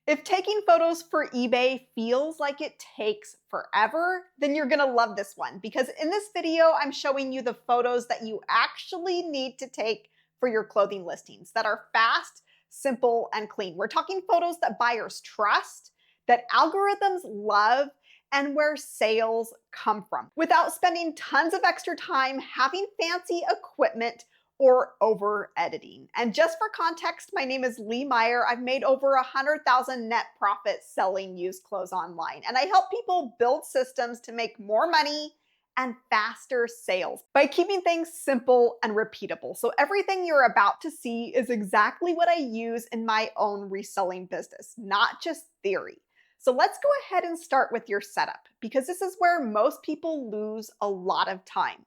If taking photos for eBay feels like it takes forever, then you're gonna love this one because in this video, I'm showing you the photos that you actually need to take for your clothing listings that are fast, simple, and clean. We're talking photos that buyers trust, that algorithms love, and where sales come from without spending tons of extra time having fancy equipment or over editing. And just for context, my name is LeeMeier. I've made over 100,000 net profit selling used clothes online. And I help people build systems to make more money and faster sales by keeping things simple and repeatable. So everything you're about to see is exactly what I use in my own reselling business, not just theory. So let's go ahead and start with your setup because this is where most people lose a lot of time.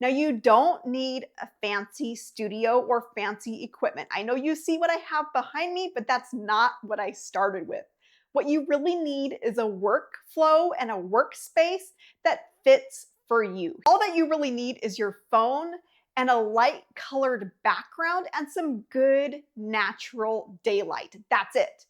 Now, you don't need a fancy studio or fancy equipment. I know you see what I have behind me, but that's not what I started with. What you really need is a workflow and a workspace that fits for you. All that you really need is your phone and a light colored background and some good natural daylight. That's it.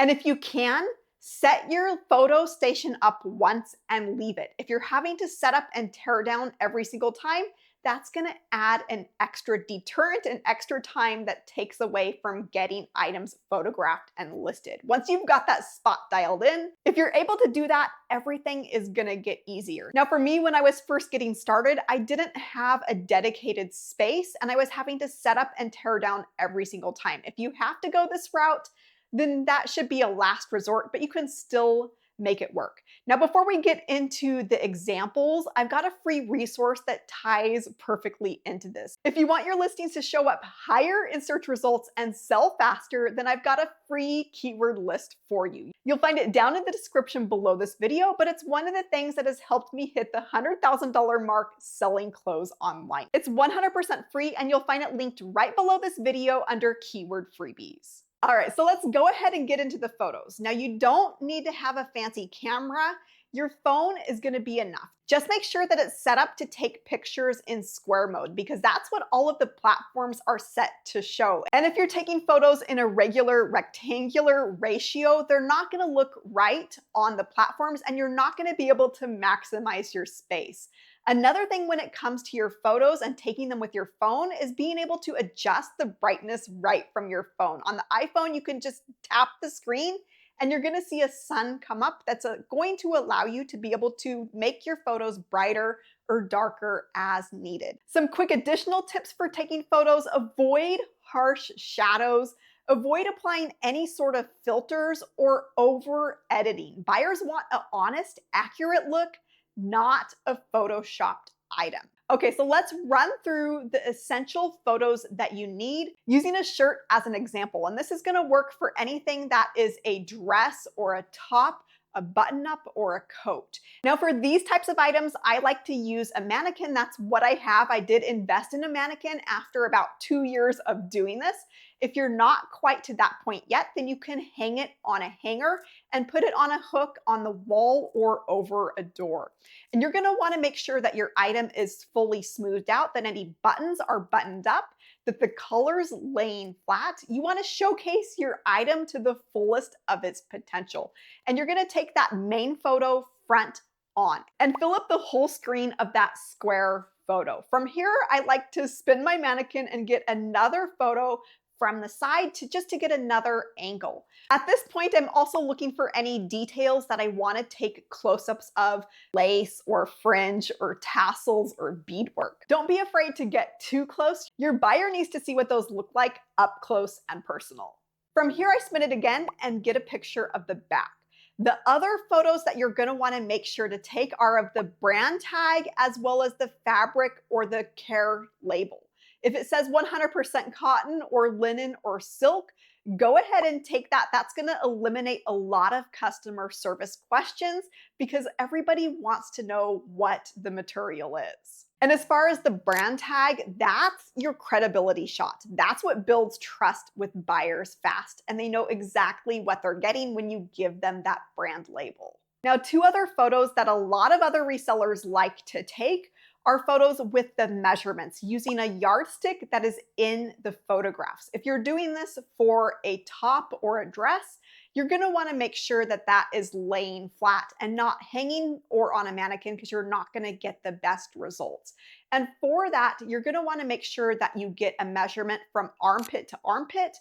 And if you can, set your photo station up once and leave it. If you're having to set up and tear down every single time, that's gonna add an extra deterrent and extra time that takes away from getting items photographed and listed. Once you've got that spot dialed in, if you're able to do that, everything is gonna get easier. Now for me, when I was first getting started, I didn't have a dedicated space and I was having to set up and tear down every single time. If you have to go this route, then that should be a last resort, but you can still make it work. Now, before we get into the examples, I've got a free resource that ties perfectly into this. If you want your listings to show up higher in search results and sell faster, then I've got a free keyword list for you. You'll find it down in the description below this video, but it's one of the things that has helped me hit the $100,000 mark selling clothes online. It's 100% free and you'll find it linked right below this video under keyword freebies. All right, so let's go ahead and get into the photos. Now, you don't need to have a fancy camera. Your phone is gonna be enough. Just make sure that it's set up to take pictures in square mode because that's what all of the platforms are set to show. And if you're taking photos in a regular rectangular ratio, they're not gonna look right on the platforms and you're not gonna be able to maximize your space. Another thing when it comes to your photos and taking them with your phone is being able to adjust the brightness right from your phone. On the iPhone, you can just tap the screen and you're gonna see a sun come up that's going to allow you to be able to make your photos brighter or darker as needed. Some quick additional tips for taking photos: avoid harsh shadows, avoid applying any sort of filters or over editing. Buyers want an honest, accurate look, not a photoshopped item. Okay, so let's run through the essential photos that you need using a shirt as an example. And this is gonna work for anything that is a dress or a top, a button-up, or a coat. Now for these types of items, I like to use a mannequin. That's what I have. I did invest in a mannequin after about 2 years of doing this. If you're not quite to that point yet, then you can hang it on a hanger and put it on a hook on the wall or over a door. And you're gonna wanna make sure that your item is fully smoothed out, that any buttons are buttoned up, that the color's laying flat. You wanna showcase your item to the fullest of its potential. And you're gonna take that main photo front on and fill up the whole screen of that square photo. From here, I like to spin my mannequin and get another photo from the side to get another angle. At this point, I'm also looking for any details that I want to take close-ups of: lace or fringe or tassels or beadwork. Don't be afraid to get too close. Your buyer needs to see what those look like up close and personal. From here, I spin it again and get a picture of the back. The other photos that you're gonna wanna make sure to take are of the brand tag as well as the fabric or the care label. If it says 100% cotton or linen or silk, go ahead and take that. That's gonna eliminate a lot of customer service questions because everybody wants to know what the material is. And as far as the brand tag, that's your credibility shot. That's what builds trust with buyers fast, and they know exactly what they're getting when you give them that brand label. Now, 2 other photos that a lot of other resellers like to take our photos with the measurements using a yardstick that is in the photographs. If you're doing this for a top or a dress, you're gonna wanna make sure that that is laying flat and not hanging or on a mannequin because you're not gonna get the best results. And for that, you're gonna wanna make sure that you get a measurement from armpit to armpit,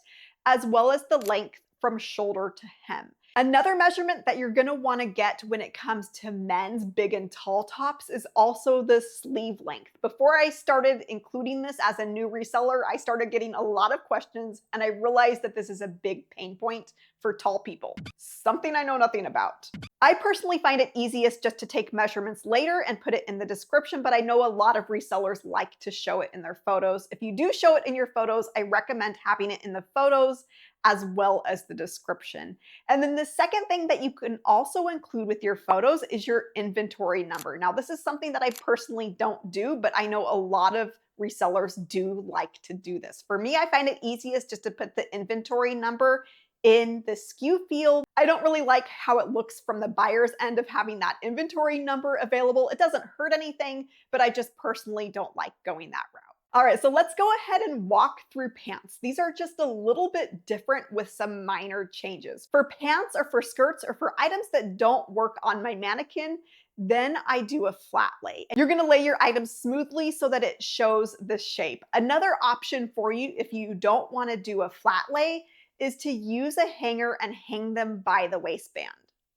as well as the length from shoulder to hem. Another measurement that you're gonna wanna get when it comes to men's big and tall tops is also the sleeve length. Before I started including this as a new reseller, I started getting a lot of questions, and I realized that this is a big pain point for tall people, something I know nothing about. I personally find it easiest just to take measurements later and put it in the description, but I know a lot of resellers like to show it in their photos. If you do show it in your photos, I recommend having it in the photos as well as the description. And then the second thing that you can also include with your photos is your inventory number. Now, this is something that I personally don't do, but I know a lot of resellers do like to do this. For me, I find it easiest just to put the inventory number in the SKU field. I don't really like how it looks from the buyer's end of having that inventory number available. It doesn't hurt anything, but I just personally don't like going that route. All right, so let's go ahead and walk through pants. These are just a little bit different with some minor changes. For pants or for skirts or for items that don't work on my mannequin, then I do a flat lay. You're gonna lay your items smoothly so that it shows the shape. Another option for you if you don't wanna do a flat lay is to use a hanger and hang them by the waistband.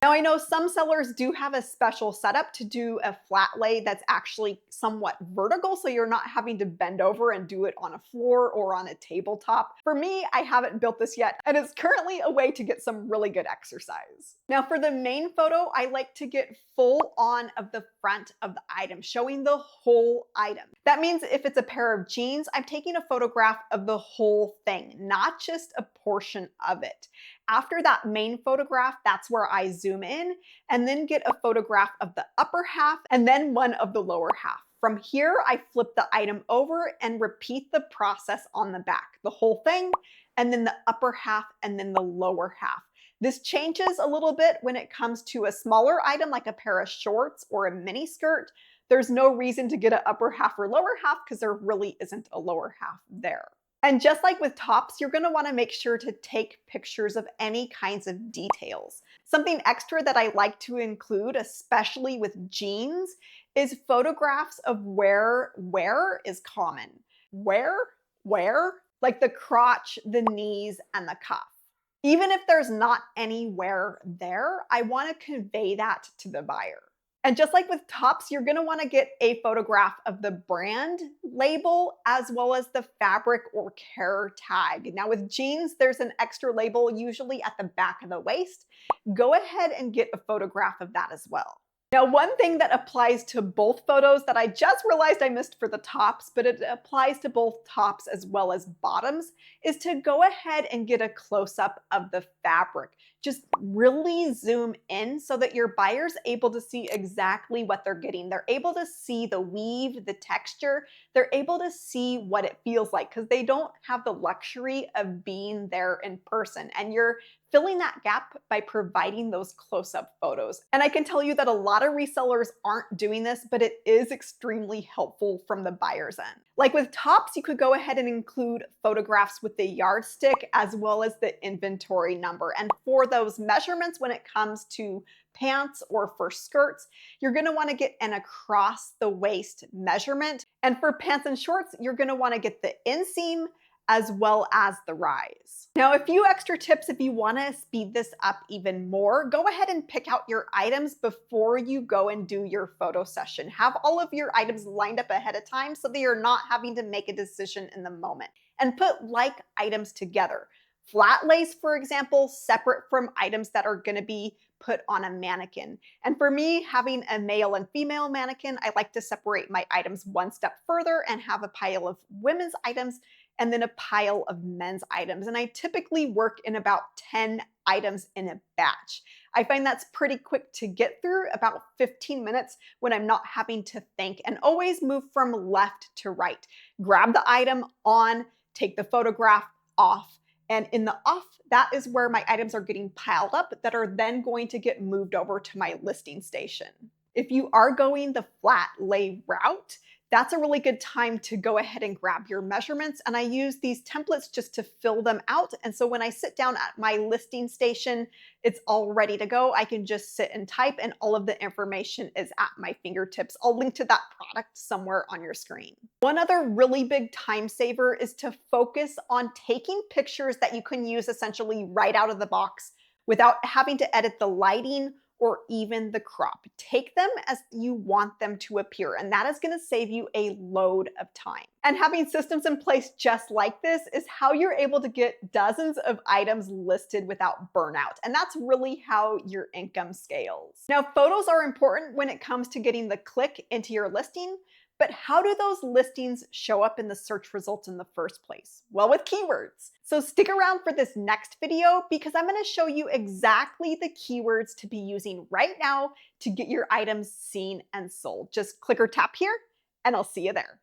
Now, I know some sellers do have a special setup to do a flat lay that's actually somewhat vertical, so you're not having to bend over and do it on a floor or on a tabletop. For me, I haven't built this yet, and it's currently a way to get some really good exercise. Now, for the main photo, I like to get full on of the front of the item, showing the whole item. That means if it's a pair of jeans, I'm taking a photograph of the whole thing, not just a portion of it. After that main photograph, that's where I zoom in and then get a photograph of the upper half and then one of the lower half. From here, I flip the item over and repeat the process on the back, the whole thing, and then the upper half and then the lower half. This changes a little bit when it comes to a smaller item like a pair of shorts or a mini skirt. There's no reason to get an upper half or lower half because there really isn't a lower half there. And just like with tops, you're gonna wanna make sure to take pictures of any kinds of details. Something extra that I like to include, especially with jeans, is photographs of where wear is common. Where, like the crotch, the knees, and the cuff. Even if there's not any wear there, I wanna convey that to the buyer. And just like with tops, you're gonna wanna get a photograph of the brand label as well as the fabric or care tag. Now with jeans, there's an extra label usually at the back of the waist. Go ahead and get a photograph of that as well. Now, one thing that applies to both photos that I just realized I missed for the tops, but it applies to both tops as well as bottoms, is to go ahead and get a close-up of the fabric. Just really zoom in so that your buyer's able to see exactly what they're getting. They're able to see the weave, the texture. They're able to see what it feels like because they don't have the luxury of being there in person. And you're filling that gap by providing those close-up photos. And I can tell you that a lot of resellers aren't doing this, but it is extremely helpful from the buyer's end. Like with tops, you could go ahead and include photographs with the yardstick as well as the inventory number. And for those measurements, when it comes to pants or for skirts, you're gonna wanna get an across the waist measurement. And for pants and shorts, you're gonna wanna get the inseam as well as the rise. Now, a few extra tips if you wanna speed this up even more, go ahead and pick out your items before you go and do your photo session. Have all of your items lined up ahead of time so that you're not having to make a decision in the moment. And put like items together. Flat lays, for example, separate from items that are gonna be put on a mannequin. And for me, having a male and female mannequin, I like to separate my items one step further and have a pile of women's items and then a pile of men's items. And I typically work in about 10 items in a batch. I find that's pretty quick to get through, about 15 minutes when I'm not having to think, and always move from left to right. Grab the item on, take the photograph off, and in the off, that is where my items are getting piled up that are then going to get moved over to my listing station. If you are going the flat lay route, That's a really good time to go ahead and grab your measurements. And I use these templates just to fill them out. And so when I sit down at my listing station, it's all ready to go. I can just sit and type, and all of the information is at my fingertips. I'll link to that product somewhere on your screen. One other really big time saver is to focus on taking pictures that you can use essentially right out of the box without having to edit the lighting or even the crop. Take them as you want them to appear, and that is gonna save you a load of time. And having systems in place just like this is how you're able to get dozens of items listed without burnout. And that's really how your income scales. Now, photos are important when it comes to getting the click into your listing, but how do those listings show up in the search results in the first place? Well, with keywords. So stick around for this next video because I'm going to show you exactly the keywords to be using right now to get your items seen and sold. Just click or tap here, and I'll see you there.